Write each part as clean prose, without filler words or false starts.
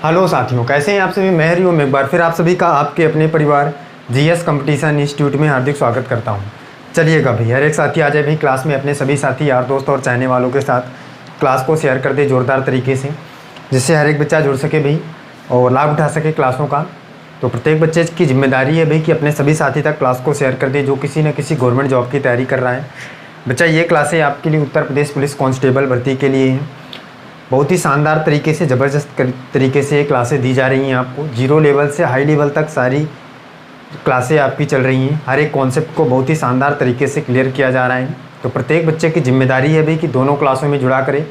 Hello साथियों, कैसे हैं आप सभी। मैं हरिओम एक बार फिर आप सभी का आपके अपने परिवार जीएस कंपटीशन इंस्टीट्यूट में हार्दिक स्वागत करता हूं। चलिएगा भाई, हर एक साथी आ जाए भाई क्लास में, अपने सभी साथी यार दोस्त और चाहने वालों के साथ क्लास को शेयर कर दे ज़ोरदार तरीके से, जिससे हर एक बच्चा जुड़ सके भाई और लाभ उठा सके क्लासों का। तो प्रत्येक बच्चे की जिम्मेदारी है भाई कि अपने सभी साथी तक क्लास को शेयर कर दे जो किसी न किसी गवर्नमेंट जॉब की तैयारी कर रहा है। बच्चा, ये क्लासें आपके लिए उत्तर प्रदेश पुलिस कांस्टेबल भर्ती के लिए हैं। बहुत ही शानदार तरीके से, ज़बरदस्त तरीके से ये क्लासें दी जा रही हैं आपको। जीरो लेवल से हाई लेवल तक सारी क्लासें आपकी चल रही हैं। हर एक कॉन्सेप्ट को बहुत ही शानदार तरीके से क्लियर किया जा रहा है। तो प्रत्येक बच्चे की जिम्मेदारी है भाई कि दोनों क्लासों में जुड़ा करे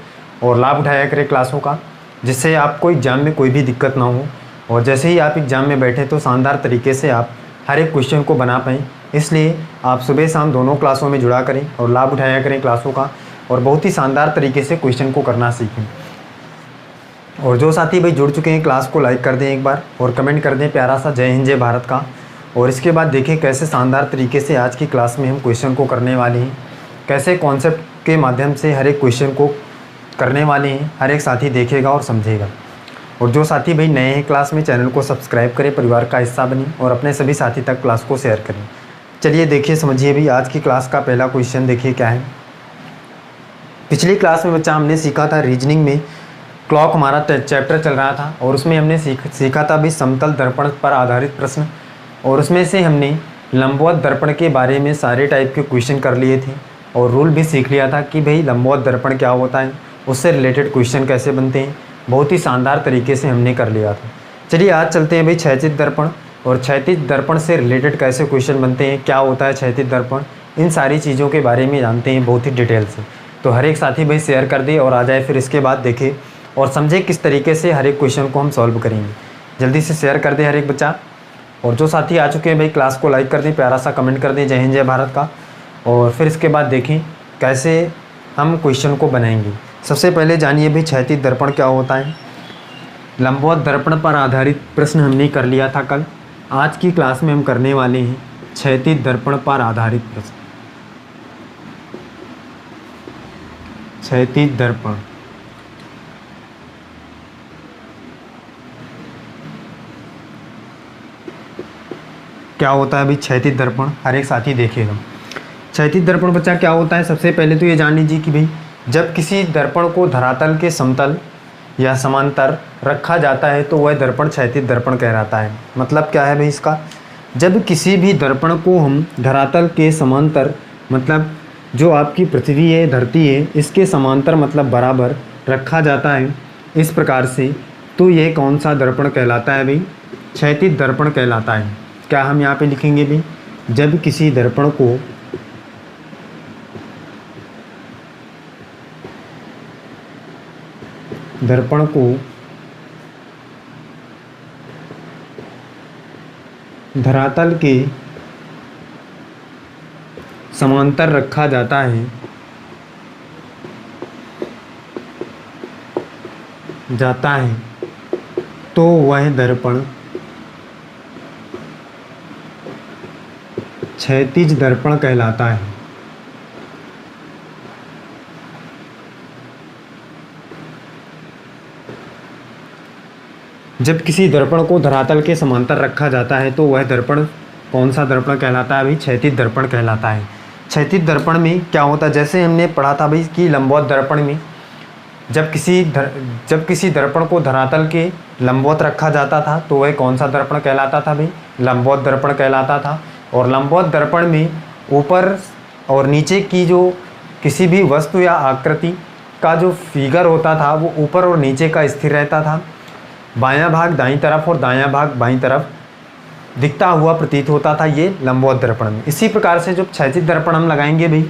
और लाभ उठाया करे क्लासों का, जिससे आपको एग्ज़ाम में कोई भी दिक्कत ना हो। और जैसे ही आप एग्ज़ाम में बैठे तो शानदार तरीके से आप हर एक क्वेश्चन को बना पाएँ। इसलिए आप सुबह शाम दोनों क्लासों में जुड़ा करें और लाभ उठाया करें क्लासों का, और बहुत ही शानदार तरीके से क्वेश्चन को करना सीखें। और जो साथी भाई जुड़ चुके हैं, क्लास को लाइक कर दें एक बार और कमेंट कर दें प्यारा सा जय हिंद जय भारत का। और इसके बाद देखें कैसे शानदार तरीके से आज की क्लास में हम क्वेश्चन को करने वाले हैं, कैसे कॉन्सेप्ट के माध्यम से हर एक क्वेश्चन को करने वाले हैं। हर एक साथी देखेगा और समझेगा। और जो साथी भाई नए हैं क्लास में, चैनल को सब्सक्राइब करें, परिवार का हिस्सा बनें और अपने सभी साथी तक क्लास को शेयर करें। चलिए देखिए, समझिए भाई आज की क्लास का पहला क्वेश्चन देखिए क्या है। पिछली क्लास में बच्चा हमने सीखा था रीजनिंग में, क्लॉक हमारा चैप्टर चल रहा था और उसमें हमने सीखा था भी समतल दर्पण पर आधारित प्रश्न। और उसमें से हमने लंबवत दर्पण के बारे में सारे टाइप के क्वेश्चन कर लिए थे और रूल भी सीख लिया था कि भाई लंबवत दर्पण क्या होता है, उससे रिलेटेड क्वेश्चन कैसे बनते हैं। बहुत ही शानदार तरीके से हमने कर लिया था। चलिए आज चलते हैं भाई क्षैतिज दर्पण, और क्षैतिज दर्पण से रिलेटेड कैसे क्वेश्चन बनते हैं, क्या होता है क्षैतिज दर्पण, इन सारी चीज़ों के बारे में जानते हैं बहुत ही डिटेल से। तो हर एक साथी भाई शेयर कर दे और आ जाए, फिर इसके बाद देखें और समझे किस तरीके से हर एक क्वेश्चन को हम सॉल्व करेंगे। जल्दी से शेयर कर दे हर एक बच्चा। और जो साथी आ चुके हैं भाई क्लास को लाइक कर दें, प्यारा सा कमेंट कर दें जय हिंद जय भारत का। और फिर इसके बाद देखें कैसे हम क्वेश्चन को बनाएंगे। सबसे पहले जानिए भाई क्षैतिज दर्पण क्या होता है। लंबवत दर्पण पर आधारित प्रश्न हमने कर लिया था कल। आज की क्लास में हम करने वाले हैं क्षैतिज दर्पण पर आधारित प्रश्न। क्षैतिज दर्पण क्या होता है भाई क्षैतिज दर्पण, हर एक साथी देखेगा। क्षैतिज दर्पण बच्चा क्या होता है, सबसे पहले तो ये जान लीजिए कि भाई जब किसी दर्पण को धरातल के समतल या समांतर रखा जाता है तो वह दर्पण क्षैतिज दर्पण कहलाता है। मतलब क्या है भाई इसका, जब किसी भी दर्पण को हम धरातल के समांतर, मतलब जो आपकी पृथ्वी है, धरती है, इसके समांतर मतलब बराबर रखा जाता है इस प्रकार से, तो ये कौन सा दर्पण कहलाता है भाई, क्षैतिज दर्पण कहलाता है। क्या हम यहाँ पे लिखेंगे भी, जब किसी दर्पण को धरातल के समांतर रखा जाता है तो वह दर्पण क्षैतिज दर्पण कहलाता है। जब किसी दर्पण को धरातल के समांतर रखा जाता है तो वह दर्पण कौन सा दर्पण कहलाता है भाई, क्षैतिज दर्पण कहलाता है। क्षैतिज दर्पण में क्या होता है, जैसे हमने पढ़ा था भाई कि लंबवत दर्पण में जब किसी दर्पण को धरातल के लंबवत रखा जाता था तो वह कौन सा दर्पण कहलाता था भाई, लंबवत दर्पण कहलाता था। और लंबवत दर्पण में ऊपर और नीचे की जो किसी भी वस्तु या आकृति का जो फिगर होता था वो ऊपर और नीचे का स्थिर रहता था। बायां भाग दाईं तरफ और दायां भाग बाईं तरफ दिखता हुआ प्रतीत होता था ये लंबवत दर्पण में। इसी प्रकार से जब क्षैतिज दर्पण हम लगाएंगे भाई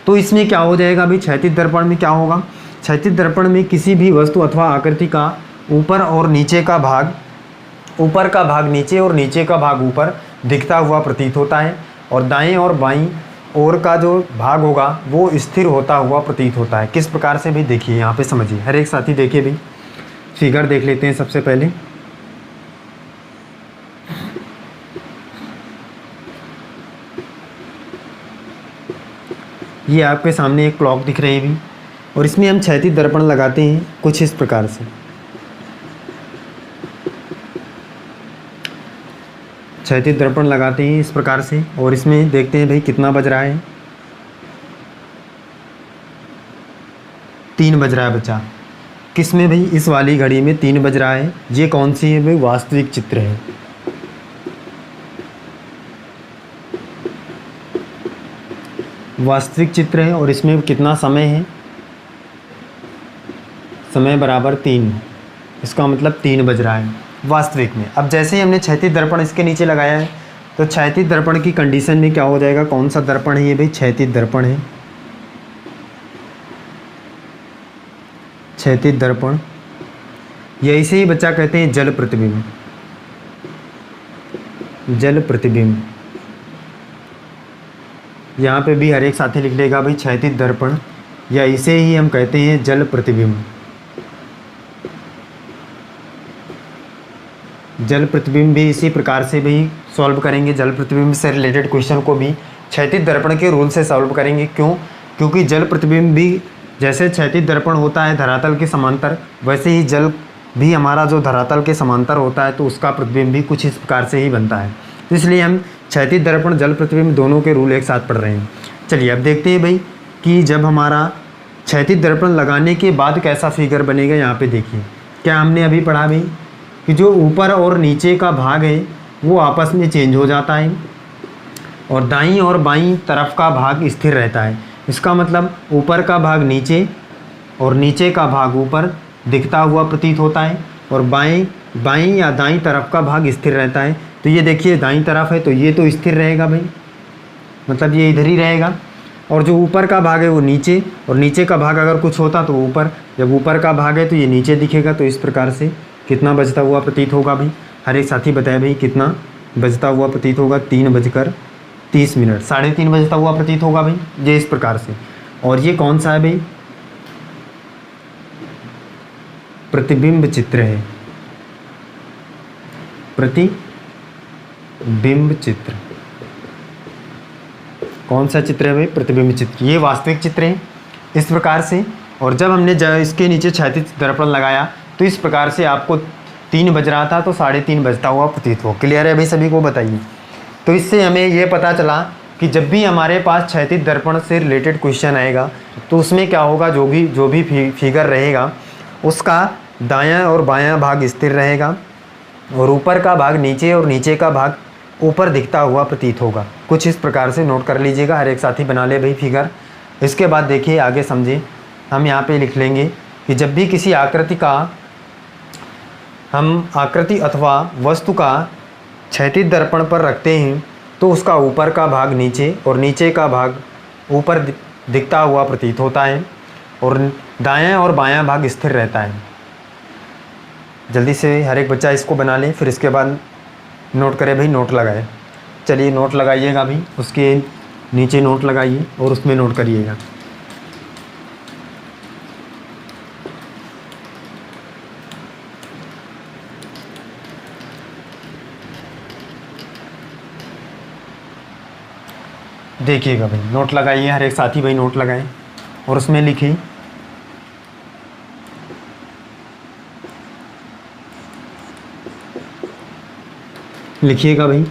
तो इसमें क्या हो जाएगा भाई, क्षैतिज दर्पण में क्या होगा, क्षैतिज दर्पण में किसी भी वस्तु अथवा आकृति का ऊपर और नीचे का भाग, ऊपर का भाग नीचे और नीचे का भाग ऊपर दिखता हुआ प्रतीत होता है, और दाएं और बाईं ओर का जो भाग होगा वो स्थिर होता हुआ प्रतीत होता है। किस प्रकार से भी देखिए यहाँ पे समझिए, हर एक साथी देखिए भाई, फिगर देख लेते हैं सबसे पहले। ये आपके सामने एक क्लॉक दिख रही है भी, और इसमें हम क्षैतिज दर्पण लगाते हैं कुछ इस प्रकार से। क्षैतिज दर्पण लगाते हैं इस प्रकार से, और इसमें देखते हैं भाई कितना बज रहा है। 3 बज रहा है बच्चा। किस में भाई? इस वाली घड़ी में 3 बज रहा है। ये कौन सी है भाई? वास्तविक चित्र है। वास्तविक चित्र है और इसमें कितना समय है? समय बराबर 3। इसका मतलब 3 बज रहा है वास्तविक में। अब जैसे ही हमने क्षैतिज दर्पण इसके नीचे लगाया है तो क्षैतिज दर्पण की कंडीशन में क्या हो जाएगा? कौन सा दर्पण है ये भाई? क्षैतिज दर्पण है। क्षैतिज दर्पण, यही से ही बच्चा कहते हैं जल प्रतिबिंब। जल प्रतिबिंब, यहाँ पे भी हर एक साथी लिख लेगा भाई क्षैतिज दर्पण, या इसे ही हम कहते हैं जल प्रतिबिंब। जल प्रतिबिंब भी इसी प्रकार से भी सॉल्व करेंगे। जल प्रतिबिंब से रिलेटेड क्वेश्चन को भी क्षैतिज दर्पण के रूल से सॉल्व करेंगे। क्यों? क्योंकि जल प्रतिबिंब भी जैसे क्षैतिज दर्पण होता है धरातल के समांतर, वैसे ही जल भी हमारा जो धरातल के समांतर होता है तो उसका प्रतिबिंब भी कुछ इस प्रकार से ही बनता है। तो इसलिए हम क्षैतिज दर्पण जल प्रतिबिंब दोनों के रूल एक साथ पढ़ रहे हैं। चलिए अब देखते हैं भाई कि जब हमारा क्षैतिज दर्पण लगाने के बाद कैसा फिगर बनेगा। यहाँ पे देखिए क्या हमने अभी पढ़ा भाई कि जो ऊपर और नीचे का भाग है वो आपस में चेंज हो जाता है और दाईं और बाईं तरफ का भाग स्थिर रहता है। इसका मतलब ऊपर का भाग नीचे और नीचे का भाग ऊपर दिखता हुआ प्रतीत होता है और बाईं या दाईं तरफ का भाग स्थिर रहता है। तो ये देखिए दाईं तरफ है तो ये तो स्थिर रहेगा भाई, मतलब ये इधर ही रहेगा। और जो ऊपर का भाग है वो नीचे, और नीचे का भाग अगर कुछ होता तो ऊपर। जब ऊपर का भाग है तो ये नीचे दिखेगा। तो इस प्रकार से कितना बजता हुआ प्रतीत होगा भाई? हर एक साथी बताए भाई कितना बजता हुआ प्रतीत होगा? 3:30 मिनट, 3:30 बजता हुआ प्रतीत होगा भाई, ये इस प्रकार से। और ये कौन सा है भाई? प्रतिबिंब चित्र है। प्रतिबिंब चित्र कौन सा चित्र है भाई? प्रतिबिंब चित्र। ये वास्तविक चित्र है इस प्रकार से। और जब हमने इसके नीचे क्षैतिज दर्पण लगाया तो इस प्रकार से आपको 3 बज रहा था तो 3:30 बजता हुआ प्रतीत हो। क्लियर है भाई सभी को? बताइए। तो इससे हमें ये पता चला कि जब भी हमारे पास क्षैतिज दर्पण से रिलेटेड क्वेश्चन आएगा तो उसमें क्या होगा? जो भी फिगर रहेगा उसका दायां और बायां भाग स्थिर रहेगा और ऊपर का भाग नीचे और नीचे का भाग ऊपर दिखता हुआ प्रतीत होगा। कुछ इस प्रकार से नोट कर लीजिएगा। हर एक साथी बना ले भाई फिगर। इसके बाद देखिए आगे समझिए। हम यहाँ पे लिख लेंगे कि जब भी किसी आकृति का हम आकृति अथवा वस्तु का क्षैतिज दर्पण पर रखते हैं तो उसका ऊपर का भाग नीचे और नीचे का भाग ऊपर दिखता हुआ प्रतीत होता है और दायां और बायां भाग स्थिर रहता है। जल्दी से हर एक बच्चा इसको बना ले, फिर इसके बाद नोट करे भाई, नोट लगाए। चलिए नोट लगाइएगा भाई, उसके नीचे नोट लगाइए और उसमें नोट करिएगा। देखिएगा भाई, नोट लगाइए। हर एक साथी भाई नोट लगाएं और उसमें लिखिए लिखिएगा भाई,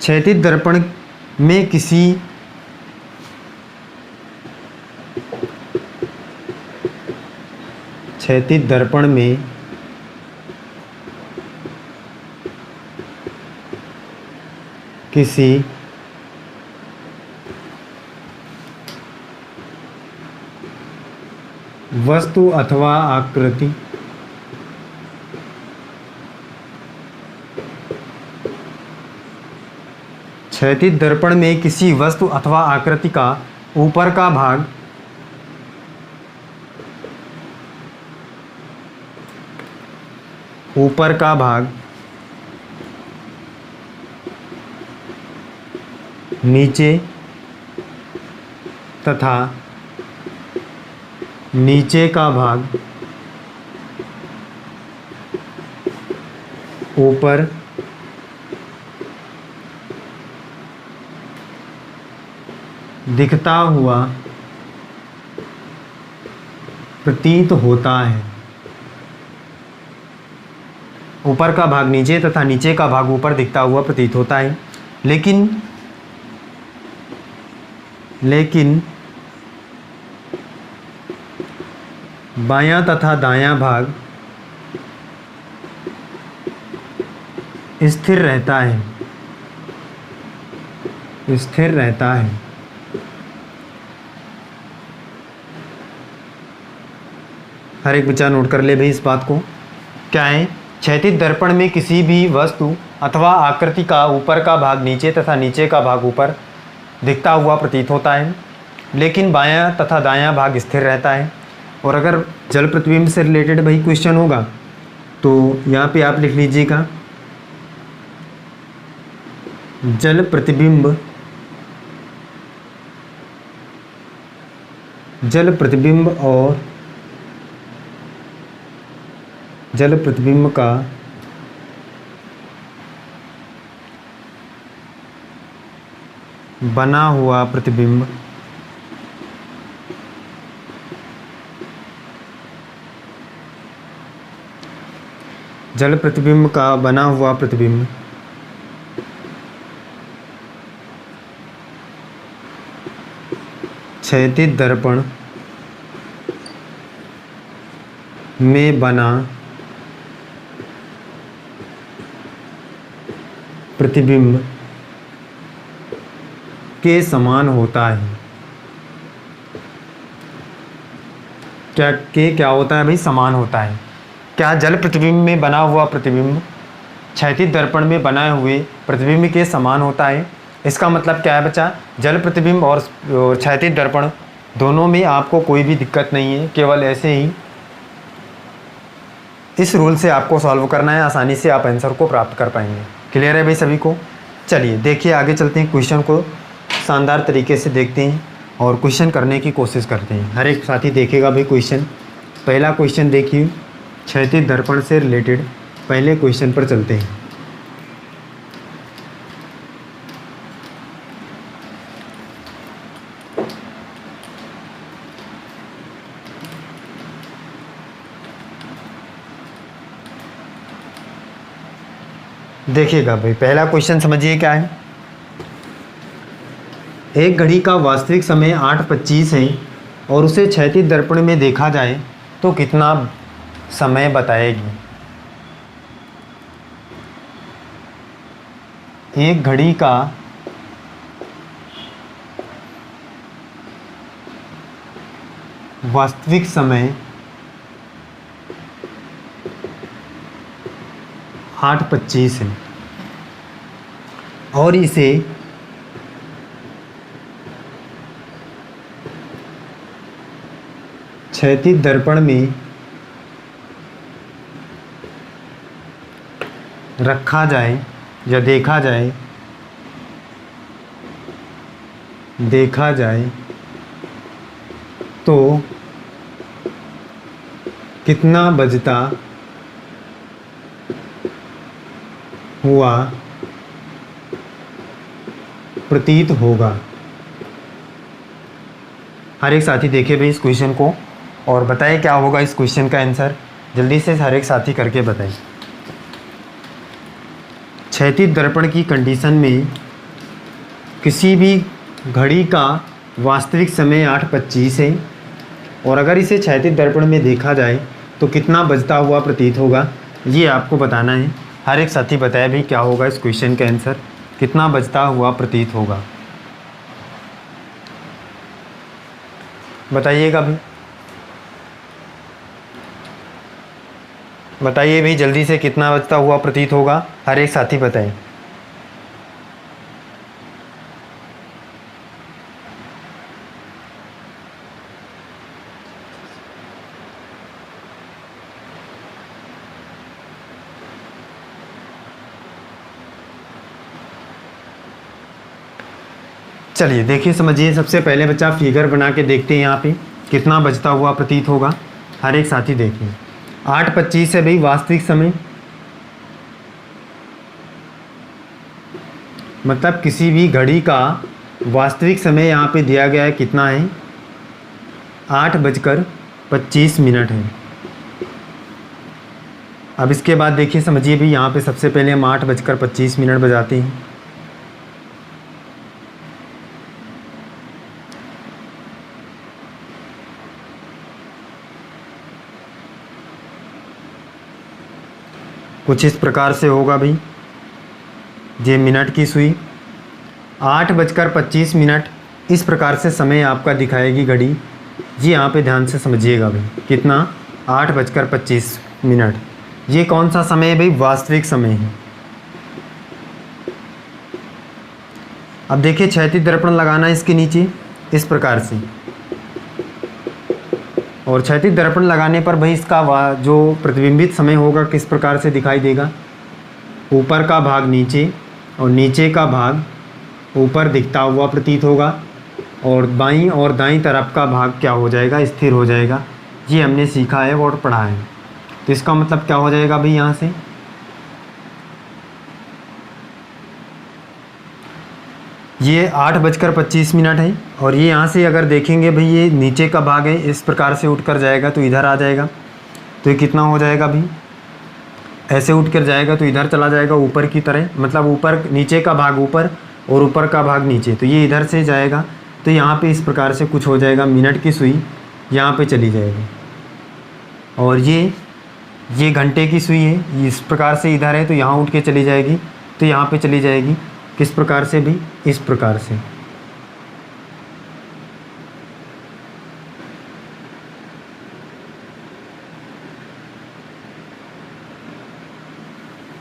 क्षैतिज दर्पण में किसी क्षैतिज दर्पण में किसी वस्तु अथवा आकृति क्षैतिज दर्पण में किसी वस्तु अथवा आकृति का ऊपर का भाग नीचे तथा नीचे का भाग ऊपर दिखता हुआ प्रतीत होता है। ऊपर का भाग नीचे तथा नीचे का भाग ऊपर दिखता हुआ प्रतीत होता है, लेकिन बायां तथा दायां भाग स्थिर रहता है, हर एक बच्चा नोट कर ले भाई इस बात को। क्या है? क्षैतिज दर्पण में किसी भी वस्तु अथवा आकृति का ऊपर का भाग नीचे तथा नीचे का भाग ऊपर दिखता हुआ प्रतीत होता है, लेकिन बायां तथा दायां भाग स्थिर रहता है। और अगर जल प्रतिबिंब से रिलेटेड भाई क्वेश्चन होगा तो यहाँ पे आप लिख लीजिएगा जल प्रतिबिंब और जल प्रतिबिंब का बना हुआ प्रतिबिंब जल प्रतिबिंब का बना हुआ प्रतिबिंब क्षैतिज दर्पण में बना प्रतिबिंब के समान होता है। क्या होता है भाई? समान होता है। क्या जल प्रतिबिंब में बना हुआ प्रतिबिंब क्षैतिज दर्पण में बनाए हुए प्रतिबिंब के समान होता है? इसका मतलब क्या है बच्चा? जल प्रतिबिंब और क्षैतिज दर्पण दोनों में आपको कोई भी दिक्कत नहीं है, केवल ऐसे ही इस रूल से आपको सॉल्व करना है, आसानी से आप आंसर को प्राप्त कर पाएंगे। क्लियर है भाई सभी को? चलिए देखिए आगे चलते हैं, क्वेश्चन को शानदार तरीके से देखते हैं और क्वेश्चन करने की कोशिश करते हैं। हर एक साथी देखेगा भाई क्वेश्चन। पहला क्वेश्चन देखिए क्षैतिज दर्पण से रिलेटेड, पहले क्वेश्चन पर चलते हैं। देखिएगा भाई पहला क्वेश्चन समझिए क्या है। एक घड़ी का वास्तविक समय 8:25 है और उसे क्षैतिज दर्पण में देखा जाए तो कितना समय बताएगी? एक घड़ी का वास्तविक समय 8:25 है और इसे क्षैतिज दर्पण में रखा जाए या देखा जाए तो कितना बजता हुआ प्रतीत होगा? हर एक साथी देखे भाई इस क्वेश्चन को और बताए क्या होगा इस क्वेश्चन का आंसर। जल्दी से हर एक साथी करके बताएं। क्षैतिज दर्पण की कंडीशन में किसी भी घड़ी का वास्तविक समय 8:25 है और अगर इसे क्षैतिज दर्पण में देखा जाए तो कितना बजता हुआ प्रतीत होगा, ये आपको बताना है। हर एक साथी बताया भी क्या होगा इस क्वेश्चन का आंसर, कितना बजता हुआ प्रतीत होगा। बताइएगा भी, बताइए भी जल्दी से कितना बजता हुआ प्रतीत होगा। हर एक साथी बताएं। चलिए देखिए समझिए। सबसे पहले बच्चा फिगर बना के देखते हैं यहाँ पे कितना बजता हुआ प्रतीत होगा। हर एक साथी देखिए 8:25 है भाई वास्तविक समय, मतलब किसी भी घड़ी का वास्तविक समय यहाँ पे दिया गया है कितना है, 8:25 है। अब इसके बाद देखिए समझिए भी, यहाँ पे सबसे पहले हम 8:25 बजाते हैं। कुछ इस प्रकार से होगा भाई, ये मिनट की सुई 8:25 इस प्रकार से समय आपका दिखाएगी घड़ी। जी यहाँ पे ध्यान से समझिएगा भाई, कितना 8:25। ये कौन सा समय है भाई? वास्तविक समय है। अब देखिए क्षैतिज दर्पण लगाना है इसके नीचे इस प्रकार से, और क्षैतिज दर्पण लगाने पर भाई इसका जो प्रतिबिंबित समय होगा किस प्रकार से दिखाई देगा? ऊपर का भाग नीचे और नीचे का भाग ऊपर दिखता हुआ प्रतीत होगा, और बाईं और दाईं तरफ का भाग क्या हो जाएगा? स्थिर हो जाएगा। ये हमने सीखा है और पढ़ा है। तो इसका मतलब क्या हो जाएगा भाई? यहाँ से ये 8:25 है, और ये यहाँ से अगर देखेंगे भाई ये नीचे का भाग है, इस प्रकार से उठ कर जाएगा तो इधर आ जाएगा। तो ये कितना हो जाएगा भाई? ऐसे उठ कर जाएगा तो इधर चला जाएगा ऊपर की तरह, मतलब ऊपर नीचे का भाग ऊपर और ऊपर का भाग नीचे, तो ये इधर से जाएगा। तो यहाँ पे इस प्रकार से कुछ हो जाएगा, मिनट की सुई यहाँ पे चली जाएगी, और ये घंटे की सुई है, इस प्रकार से इधर है तो यहाँ उठ के चली जाएगी, तो यहाँ पे चली जाएगी। किस प्रकार से भी? इस प्रकार से।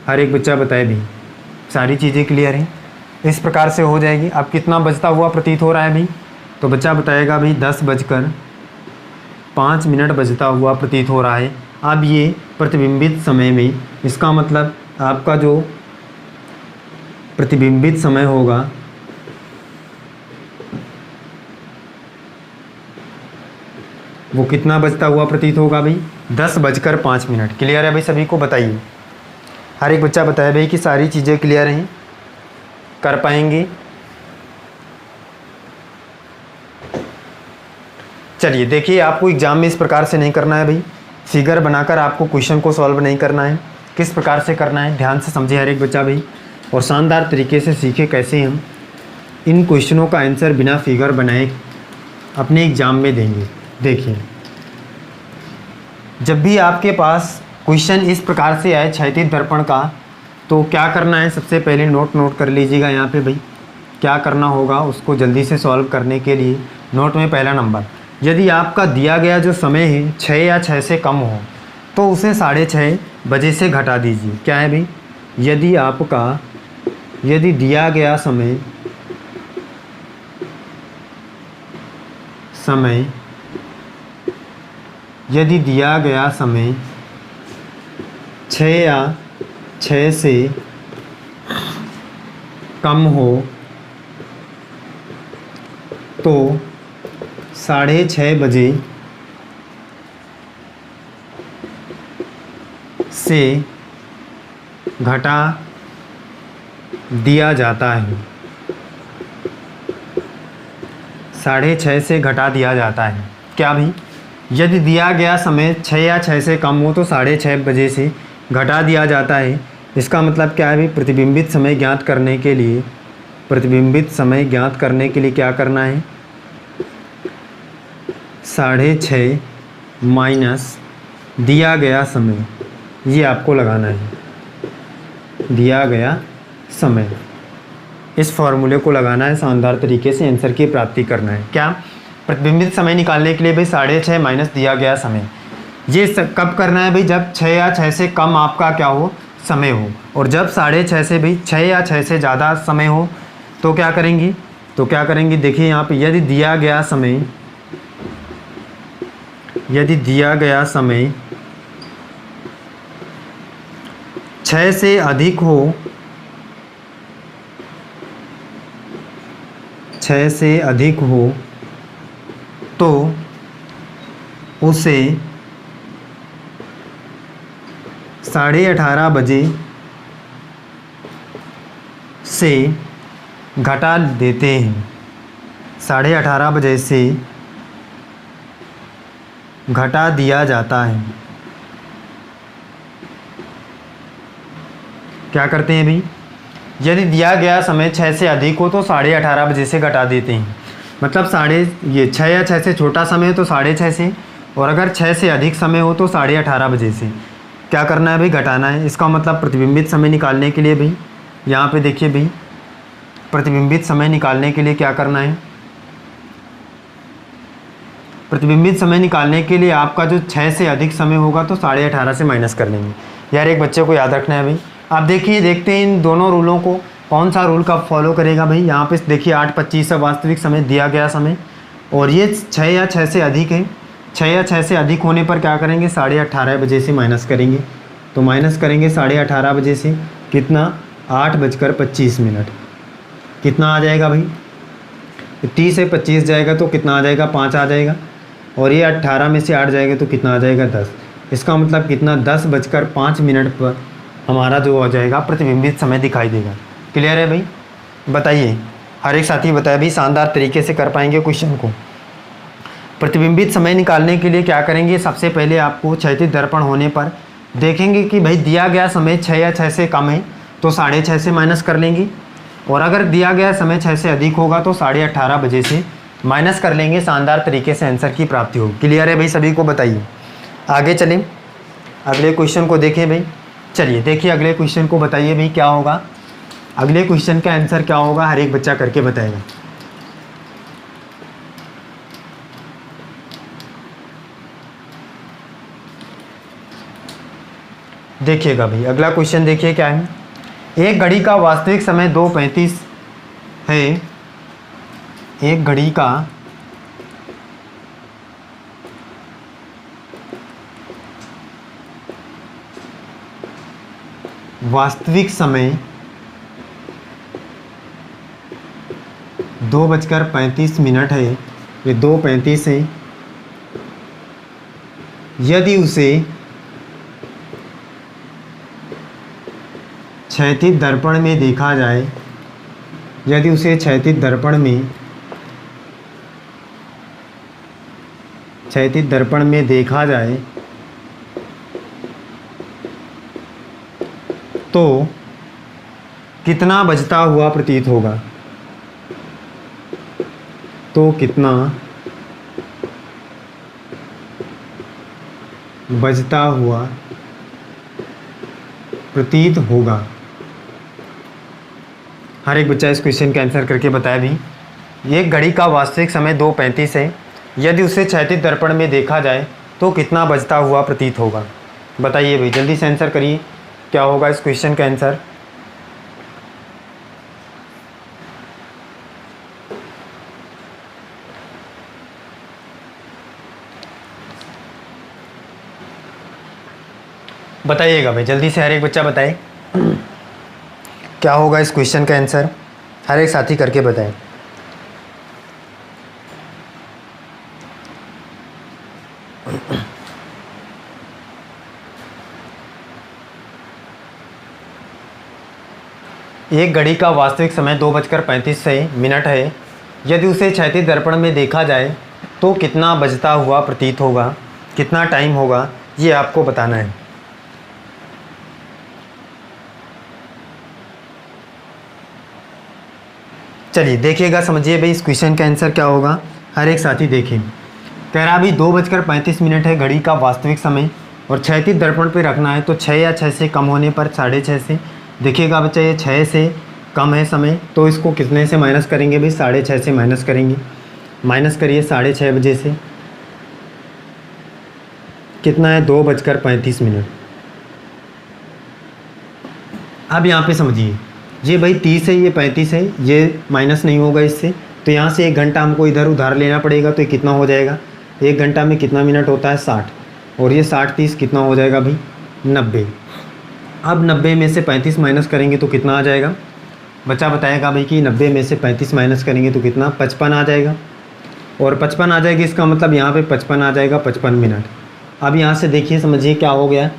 हर एक बच्चा बताए भी, सारी चीज़ें क्लियर हैं? इस प्रकार से हो जाएगी। अब कितना बजता हुआ प्रतीत हो रहा है भाई? तो बच्चा बताएगा भाई 10:05 बजता हुआ प्रतीत हो रहा है। अब ये प्रतिबिंबित समय में, इसका मतलब आपका जो प्रतिबिंबित समय होगा वो कितना बजता हुआ प्रतीत होगा भाई? 10:05। क्लियर है भाई? सभी को बताइए, हर एक बच्चा बताए भाई कि सारी चीज़ें क्लियर हैं, कर पाएंगे? चलिए देखिए, आपको एग्जाम में इस प्रकार से नहीं करना है भाई, फिगर बनाकर आपको क्वेश्चन को सॉल्व नहीं करना है। किस प्रकार से करना है ध्यान से समझे हर एक बच्चा भाई, और शानदार तरीके से सीखे कैसे हम इन क्वेश्चनों का आंसर बिना फिगर बनाए अपने एग्ज़ाम में देंगे। देखिए, जब भी आपके पास क्वेश्चन इस प्रकार से आए क्षैतिज दर्पण का, तो क्या करना है? सबसे पहले नोट कर लीजिएगा यहाँ पे भाई, क्या करना होगा उसको जल्दी से सॉल्व करने के लिए। नोट में पहला नंबर, यदि आपका दिया गया जो समय है 6 या 6 से कम हो तो उसे 6:30 बजे से घटा दीजिए। क्या है भाई? यदि दिया गया समय यदि दिया गया समय 6 या 6 से कम हो तो 6:30 बजे से घटा दिया जाता है। 6:30 से घटा दिया जाता है। क्या भाई? यदि दिया गया समय 6 या 6 से कम हो तो 6:30 बजे से घटा दिया जाता है। इसका मतलब क्या है भाई? प्रतिबिंबित समय ज्ञात करने के लिए क्या करना है? 6:30 माइनस दिया गया समय, ये आपको लगाना है। दिया गया समय, इस फॉर्मूले को लगाना है, शानदार तरीके से आंसर की प्राप्ति करना है। क्या? प्रतिबिंबित समय निकालने के लिए भाई 6:30 माइनस दिया गया समय, ये कब करना है भाई? जब 6 या 6 से कम आपका क्या हो? समय हो। और जब 6:30 से भाई 6 या 6 से ज़्यादा समय हो तो क्या करेंगे? देखिए यहाँ पे, यदि दिया गया समय 6 से अधिक हो, 6 से अधिक हो तो उसे 18:30 बजे से घटा देते हैं। 18:30 बजे से घटा दिया जाता है। क्या करते हैं भाई, यदि दिया गया समय 6 से अधिक हो तो 18:30 बजे से घटा देते हैं। मतलब 6 या 6 से छोटा समय है तो 6:30 से, और अगर 6 से अधिक समय हो तो 18:30 बजे से क्या करना है भाई, घटाना है। इसका मतलब प्रतिबिंबित समय निकालने के लिए भाई, यहाँ पे देखिए भाई, प्रतिबिंबित समय निकालने के लिए क्या करना है, प्रतिबिंबित समय निकालने के लिए आपका जो 6 से अधिक समय होगा तो 18:30 से माइनस कर लेंगे। यार एक बच्चे को याद रखना है भाई। आप देखिए, देखते हैं इन दोनों रूलों को, कौन सा रूल कब फॉलो करेगा भाई। यहाँ पे देखिए 8:25 है वास्तविक समय, दिया गया समय, और ये 6 या 6 से अधिक है। 6 या 6 से अधिक होने पर क्या करेंगे, 18:30 बजे से माइनस करेंगे। तो माइनस करेंगे 18:30 बजे से कितना, 8:25। कितना आ जाएगा भाई, 30 से 25 जाएगा तो कितना आ जाएगा, 5 आ जाएगा, और ये 18 में से 8 जाएगा तो कितना आ जाएगा, 10। इसका मतलब कितना, 10:05 पर हमारा जो हो जाएगा प्रतिबिंबित समय दिखाई देगा। क्लियर है भाई। बताइए, हर एक साथी बताए भाई, शानदार तरीके से कर पाएंगे क्वेश्चन को। प्रतिबिंबित समय निकालने के लिए क्या करेंगे, सबसे पहले आपको क्षैतिज दर्पण होने पर देखेंगे कि भाई दिया गया समय 6 या 6 से कम है तो 6:30 से माइनस कर लेंगे, और अगर दिया गया समय 6 से अधिक होगा तो 18:30 बजे से माइनस कर लेंगे। शानदार तरीके से आंसर की प्राप्ति होगी। क्लियर है भाई सभी को। बताइए आगे चलें, अगले क्वेश्चन को देखें भाई। चलिए देखिए अगले क्वेश्चन को, बताइए भाई क्या होगा, अगले क्वेश्चन का आंसर क्या होगा, हर एक बच्चा करके बताएगा। देखिएगा भाई अगला क्वेश्चन, देखिए क्या है। एक घड़ी का वास्तविक समय 2:35 है। एक घड़ी का वास्तविक समय 2:35 है, ये 2:35 है। यदि उसे क्षैतिज दर्पण में देखा जाए, यदि उसे क्षैतिज दर्पण में देखा जाए तो कितना बजता हुआ प्रतीत होगा, तो कितना बजता हुआ प्रतीत होगा। हर एक बच्चा इस क्वेश्चन का आंसर करके बताया भी। ये घड़ी का वास्तविक समय 2:35 है, यदि उसे क्षैतिज दर्पण में देखा जाए तो कितना बजता हुआ प्रतीत होगा। बताइए भाई, जल्दी से आंसर करिए, क्या होगा इस क्वेश्चन का आंसर। बताइएगा भाई जल्दी से, हर एक बच्चा बताए क्या होगा इस क्वेश्चन का आंसर। हर एक साथी करके बताएं। एक घड़ी का वास्तविक समय 2:35 है, यदि उसे क्षैतिज दर्पण में देखा जाए तो कितना बजता हुआ प्रतीत होगा, कितना टाइम होगा, ये आपको बताना है। चलिए देखिएगा, समझिए भाई इस क्वेश्चन का आंसर क्या होगा। हर एक साथी देखिए, कह रहा अभी 2:35 है घड़ी का वास्तविक समय, और क्षैतिज दर्पण पे रखना है तो 6 या 6 से कम होने पर 6:30 से। देखिएगा बच्चा, ये 6 से कम है समय, तो इसको कितने से माइनस करेंगे भाई, 6:30 से माइनस करेंगे। माइनस करिए 6:30 बजे से, कितना है, 2:35। अब यहाँ पे समझिए, ये भाई 30 है, ये 35 है, ये माइनस नहीं होगा इससे, तो यहाँ से 1 घंटा हमको इधर उधार लेना पड़ेगा, तो ये कितना हो जाएगा, 1 घंटा में कितना मिनट होता है, 60, और ये 60-30 कितना हो जाएगा भाई, 90। अब 90 में से 35 माइनस करेंगे तो कितना आ जाएगा, बच्चा बताएगा भाई कि 90 में से 35 माइनस करेंगे तो कितना, 55 आ जाएगा, और 55 आ जाएगी, इसका मतलब यहाँ पे 55 आ जाएगा, 55 मिनट। अब यहाँ से देखिए, समझिए क्या हो गया।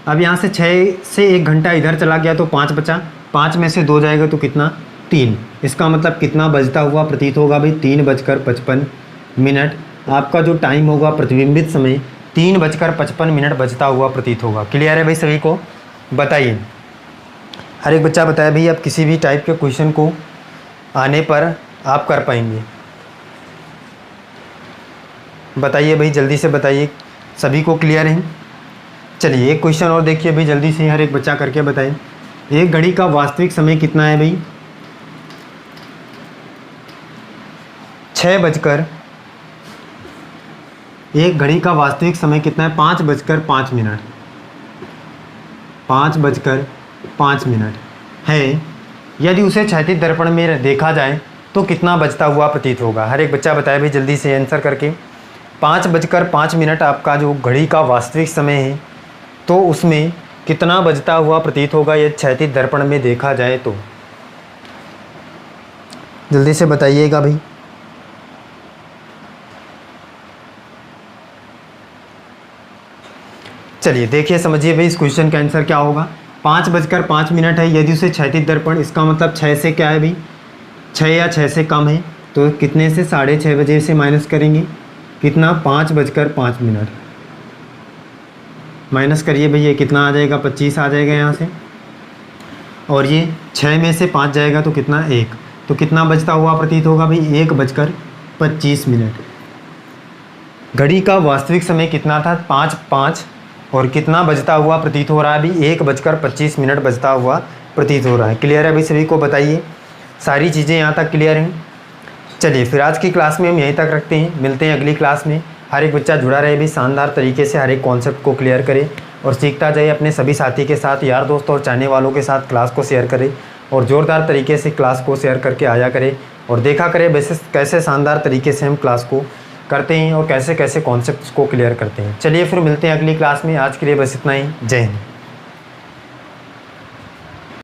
अब यहाँ से 6 से 1 घंटा इधर चला गया तो 5 बचा, 5 में से 2 जाएगा तो कितना, 3। इसका मतलब कितना बजता हुआ प्रतीत होगा भाई, 3:55। आपका जो टाइम होगा प्रतिबिंबित समय 3:55 बजता हुआ प्रतीत होगा। क्लियर है भाई सभी को। बताइए हर एक बच्चा बताया भाई आप किसी भी टाइप के क्वेश्चन को आने पर आप कर पाएंगे। बताइए भाई, जल्दी से बताइए, सभी को क्लियर है? चलिए एक क्वेश्चन और देखिए भाई, जल्दी से हर एक बच्चा करके बताइए। एक घड़ी का वास्तविक समय कितना है भाई? 6 एक घड़ी का वास्तविक समय कितना है? 5:05 5:05 है। यदि उसे क्षैतिज दर्पण में देखा जाए तो कितना बजता हुआ प्रतीत होगा? हर एक बच्चा बताए भाई जल्दी से आंसर करके। 5:05 आपका जो घड़ी का वास्तविक समय है, तो उसमें कितना बजता हुआ प्रतीत होगा यदि क्षैतिज दर्पण में देखा जाए तो? जल्दी से बताइएगा भाई। चलिए देखिए, समझिए भाई इस क्वेश्चन का आंसर क्या होगा। 5:05 है। यदि उसे क्षैतिज दर्पण, इसका मतलब 6 से क्या है भाई? 6 या 6 से कम है, तो कितने से? 6:30 बजे से माइनस करेंगे, कितना? 5:05 माइनस करिए भैया, कितना आ जाएगा? 25 आ जाएगा यहाँ से, और ये 6 में से 5 जाएगा तो कितना? 1। तो कितना बजता हुआ प्रतीत होगा भाई? 1:25। घड़ी का वास्तविक समय कितना था? 5:05, और कितना बजता हुआ प्रतीत हो रहा है अभी? 1:25 बजता हुआ प्रतीत हो रहा है। क्लियर है भाई? सभी को बताइए, सारी चीज़ें यहाँ तक क्लियर हैं? चलिए फिर आज की क्लास में हम यहीं तक रखते हैं, मिलते हैं अगली क्लास में। हर एक बच्चा जुड़ा रहे भी, शानदार तरीके से हर एक कॉन्सेप्ट को क्लियर करे और सीखता जाए। अपने सभी साथी के साथ, यार दोस्त और चाहने वालों के साथ क्लास को शेयर करे और ज़ोरदार तरीके से क्लास को शेयर करके आया करे और देखा करे वैसे कैसे शानदार तरीके से हम क्लास को करते हैं और कैसे कैसे कॉन्सेप्ट्स को क्लियर करते हैं। चलिए फिर मिलते हैं अगली क्लास में। आज के लिए बस इतना ही। जय हिंद।